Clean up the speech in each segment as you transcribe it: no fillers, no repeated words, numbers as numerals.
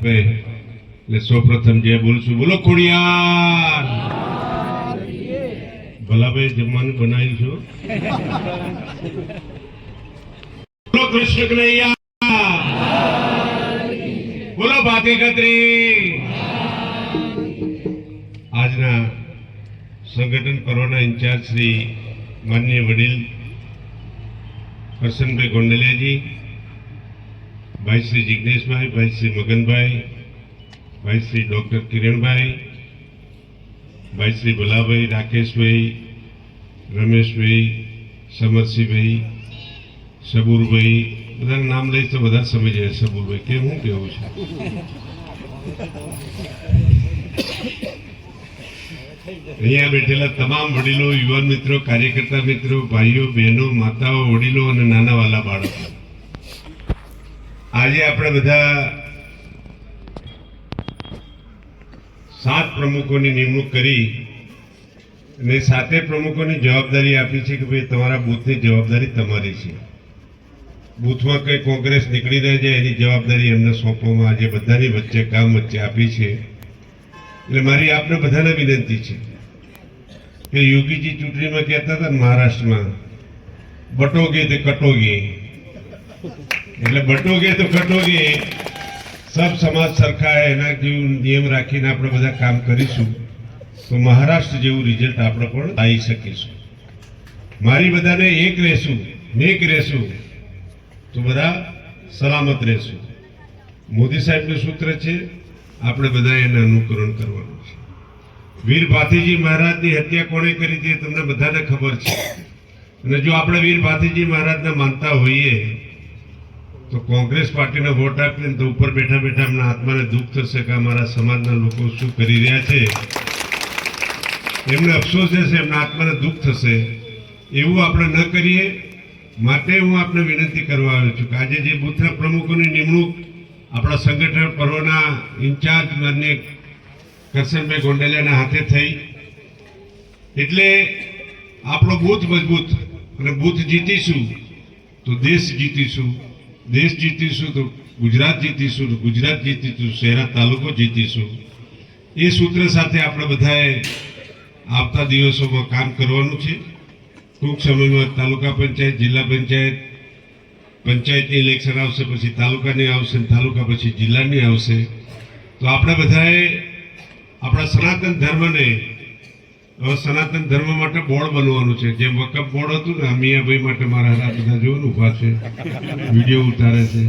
એટલે સૌપ્રથમ જે બોલશું, બોલો ખોડિયાર. ભલાભાઈ જમવાનું બનાવ્યું છું. બોલો કૃષ્ણ કનૈયા, બોલો ભાતી ખત્રી. આજના સંગઠન પર્વના ઇન્ચાર્જ શ્રી માનનીય વડીલ કરશનભાઈ ગોંડલિયાજી, ભાઈ શ્રી જિગ્નેશભાઈ, ભાઈ શ્રી મગનભાઈ, ભાઈ શ્રી ડોક્ટર કિરણભાઈ, ભાઈ શ્રી ભલાભાઈ, રાકેશભાઈ, રમેશભાઈ, સમરસિંહભાઈ, સબુરભાઈ, બધાનું નામ લઈ તો બધા સમજી જાય. સબુરભાઈ કેમ હું કેવું છે? અહીંયા બેઠેલા તમામ વડીલો, યુવાન મિત્રો, કાર્યકર્તા મિત્રો, ભાઈઓ, બહેનો, માતાઓ, વડીલો અને નાના વાલા બાળકો, આજે આપણે બધા 7 પ્રમુખોની નિમણૂક કરી અને 7 પ્રમુખોની જવાબદારી આપી છે કે ભાઈ તમારા બૂથની જવાબદારી તમારી છે. બૂથમાં કઈ કોંગ્રેસ નીકળી ન જાય એની જવાબદારી એમને સોંપવામાં આજે બધાની વચ્ચે કામ વચ્ચે આપી છે. એટલે મારી આપને બધાને વિનંતી છે કે યોગીજી ચૂંટણીમાં કહેતા હતા મહારાષ્ટ્રમાં, બટોગે તો કટોગે, એટલે બટોગે તો કટોગે, સબ સમાજ સરખા એના જેવું નિયમ રાખીને આપણે બધા કામ કરીશું તો મહારાષ્ટ્ર જેવું રિઝલ્ટ આપણે પણ આવી શકીશું. મારી બધાને એક રહેશું, નેક રહેશું તો બધા સલામત રહેશું. મોદી સાહેબનું સૂત્ર છે, આપણે બધા એને અનુકરણ કરવાનું છે. વીર ભાથીજી મહારાજની હત્યા કોણે કરી હતી તમને બધાને ખબર છે. અને જો આપણે વીર ભાથીજી મહારાજને માનતા હોઈએ તો કોંગ્રેસ પાર્ટીને વોટ આપીને તો ઉપર બેઠા બેઠા એમના આત્માને દુઃખ થશે કે અમારા સમાજના લોકો શું કરી રહ્યા છે, એમને અફસોસ થશે, એમના આત્માને દુઃખ થશે. એવું આપણે ન કરીએ. માટે હું આપને વિનંતી કરવા આવ્યો છું કે આજે જે બૂથના પ્રમુખોની નિમણૂક આપણા સંગઠન પર્વના ઇન્ચાર્જ માનનીય કરશનભાઈ ગોંડલિયાના હાથે થઈ એટલે આપણો બૂથ મજબૂત, અને બૂથ જીતીશું તો દેશ જીતીશું, દેશ જીતીશું તો ગુજરાત જીતીશું, ગુજરાત જીતીશું શહેરા તાલુકો જીતીશું. એ સૂત્ર સાથે આપણે બધાએ આવતા દિવસોમાં કામ કરવાનું છે. ટૂંક સમયમાં તાલુકા પંચાયત, જિલ્લા પંચાયત, પંચાયતની ઇલેક્શન આવશે, પછી તાલુકાની આવશે, તાલુકા પછી જિલ્લાની આવશે. તો આપણે બધાએ આપણા સનાતન ધર્મને, હવે સનાતન ધર્મ માટે બોર્ડ બનવાનું છે. જેમ વકફ બોર્ડ હતું ને, મિયાભાઈ માટે મારા હાથ બધા જોવાનું ઉભા છે, વિડીયો ઉતારે છે.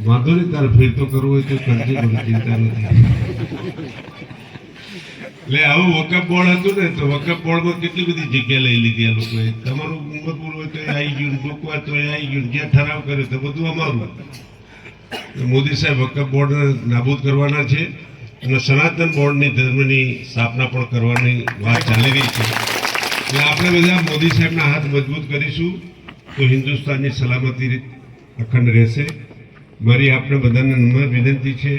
વાંધો નહીં, તારે ફેર તો કરવું હોય તો કરજે, મને ચિંતા નથી. એટલે આવું વકફ બોર્ડ હતું ને, તો વકફ બોર્ડમાં કેટલી બધી જગ્યા લઈ લીધી આ લોકોએ. તમારું ઉમરપુર હોય તો આવી ગયું, ડોકવા તો આવી ગયું, જ્યાં ઠરાવ કરે તો બધું અમારું. મોદી સાહેબ વકફ બોર્ડને નાબૂદ કરવાના છે અને સનાતન બોર્ડની ધર્મની સ્થાપના પણ કરવાની વાત ચાલી રહી છે. એટલે આપણે બધા મોદી સાહેબના હાથ મજબૂત કરીશું તો હિન્દુસ્તાનની સલામતી અખંડ રહેશે. મારી આપણે બધાને નમ્ર વિનંતી છે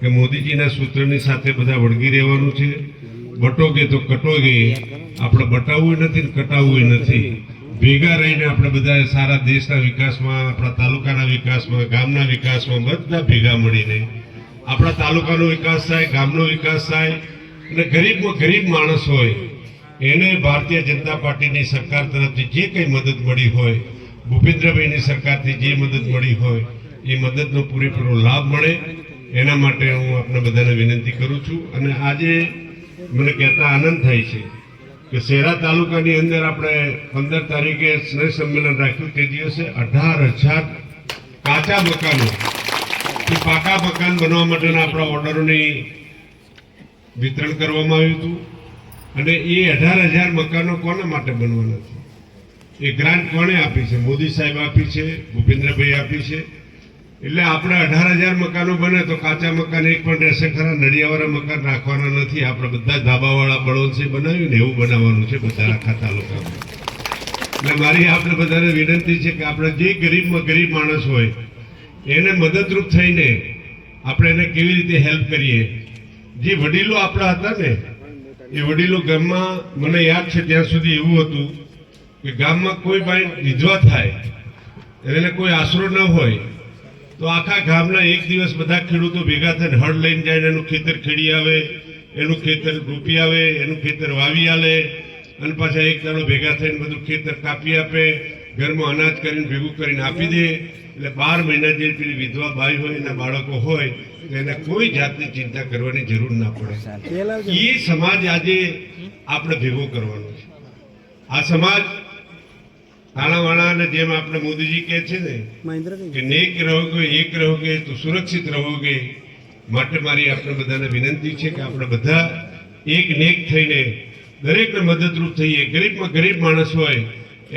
કે મોદીજીના સૂત્રની સાથે બધા વળગી રહેવાનું છે. બટોગે તો કટોગે, આપણે બટાવવું નથી ને કટાવવું નથી. ભેગા રહીને આપણે બધા સારા દેશના વિકાસમાં, આપણા તાલુકાના વિકાસમાં, ગામના વિકાસમાં બધા ભેગા મળીને આપણા તાલુકાનો વિકાસ થાય, ગામનો વિકાસ થાય. અને ગરીબમાં ગરીબ માણસ હોય એને ભારતીય જનતા પાર્ટીની સરકાર તરફથી જે કંઈ મદદ મળી હોય, ભૂપેન્દ્રભાઈની સરકારથી જે મદદ મળી હોય એ મદદનો પૂરેપૂરો લાભ મળે, એના માટે હું આપને બધાને વિનંતી કરું છું. અને આજે મને કહેતા આનંદ થાય છે કે શહેરા તાલુકાની અંદર આપણે 15 તારીખે સ્નેહ સંમેલન રાખ્યું. તે દિવસે 18,000 કાચા મકાનો, પાકા મકાન બનવા માટેના આપણા ઓર્ડરોની વિતરણ કરવામાં આવ્યું હતું. અને એ 18,000 મકાનો કોના માટે બનવાના છે? એ ગ્રાન્ટ કોણે આપી છે? મોદી સાહેબ આપી છે, ભૂપેન્દ્રભાઈ આપી છે. એટલે આપણે 18,000 મકાનો બને તો કાચા મકાન એક પણ રહેશે ખરા, નડિયાવાળા મકાન રાખવાના નથી. આપણે બધા ધાબાવાળા બળવંતસિંહ બનાવ્યું ને એવું બનાવવાનું છે બધા આખા તાલુકામાં. એટલે મારી આપણે બધાને વિનંતી છે કે આપણે જે ગરીબમાં ગરીબ માણસ હોય એને મદદરૂપ થઈને આપણે એને કેવી રીતે હેલ્પ કરીએ. જે વડીલો આપણા હતા ને એ વડીલો ગામમાં, મને યાદ છે ત્યાં સુધી એવું હતું કે ગામમાં કોઈ ભાઈ વિધવા થાય, એને કોઈ આશરો ન હોય તો આખા ગામના એક દિવસ બધા ખેડૂતો ભેગા થઈને હળ લઈને જાય ને એનું ખેતર ખેડી આવે, એનું ખેતર રોપી આવે, એનું ખેતર વાવી આલે અને પાછા એક દાડો ભેગા થઈને બધું ખેતર કાપી આપે, ઘરમાં અનાજ કરીને ભેગું કરીને આપી દે. એટલે 12 મહિના જે પેલી વિધવા બાઈ હોય એના બાળકો હોય એને કોઈ જાતની ચિંતા કરવાની જરૂર ના પડે. એ સમાજ આજે આપણે ભેગો કરવાનો છે. આ સમાજ તાણાવાણાને જેમ આપણે મોદીજી કહે છે ને કે નેક રહોગે, એક રહોગે તો સુરક્ષિત રહોગે. માટે મારી આપણે બધાને વિનંતી છે કે આપણે બધા એક નેક થઈને દરેકને મદદરૂપ થઈએ. ગરીબમાં ગરીબ માણસ હોય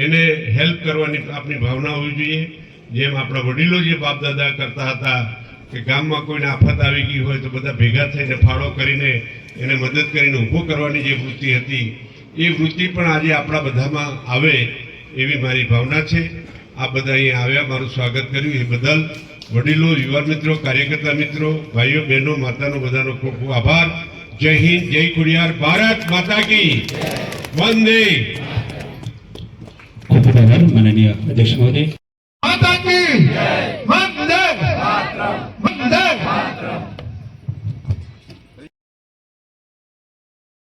એને હેલ્પ કરવાની આપણી ભાવના હોવી જોઈએ. જેમ આપણા વડીલો જે બાપ દાદા કરતા હતા કે ગામમાં કોઈને આફત આવી ગઈ હોય તો બધા ભેગા થઈને ફાળો કરીને એને મદદ કરીને ઊભો કરવાની જે વૃત્તિ હતી એ વૃત્તિ પણ આજે આપણા બધામાં આવે એવી મારી ભાવના છે. આ બધા અહીંયા આવ્યા, મારું સ્વાગત કર્યું એ બદલ વડીલો, યુવા મિત્રો, કાર્યકર્તા મિત્રો, ભાઈઓ બહેનો, માતાનો બધાનો ખૂબ ખૂબ આભાર. જય હિન્દ, જય ખોડિયાર, ભારત માતા કી વંદે. ખૂબ ખૂબ આભાર માનનીય અધ્યક્ષ મહોદય. માતા કી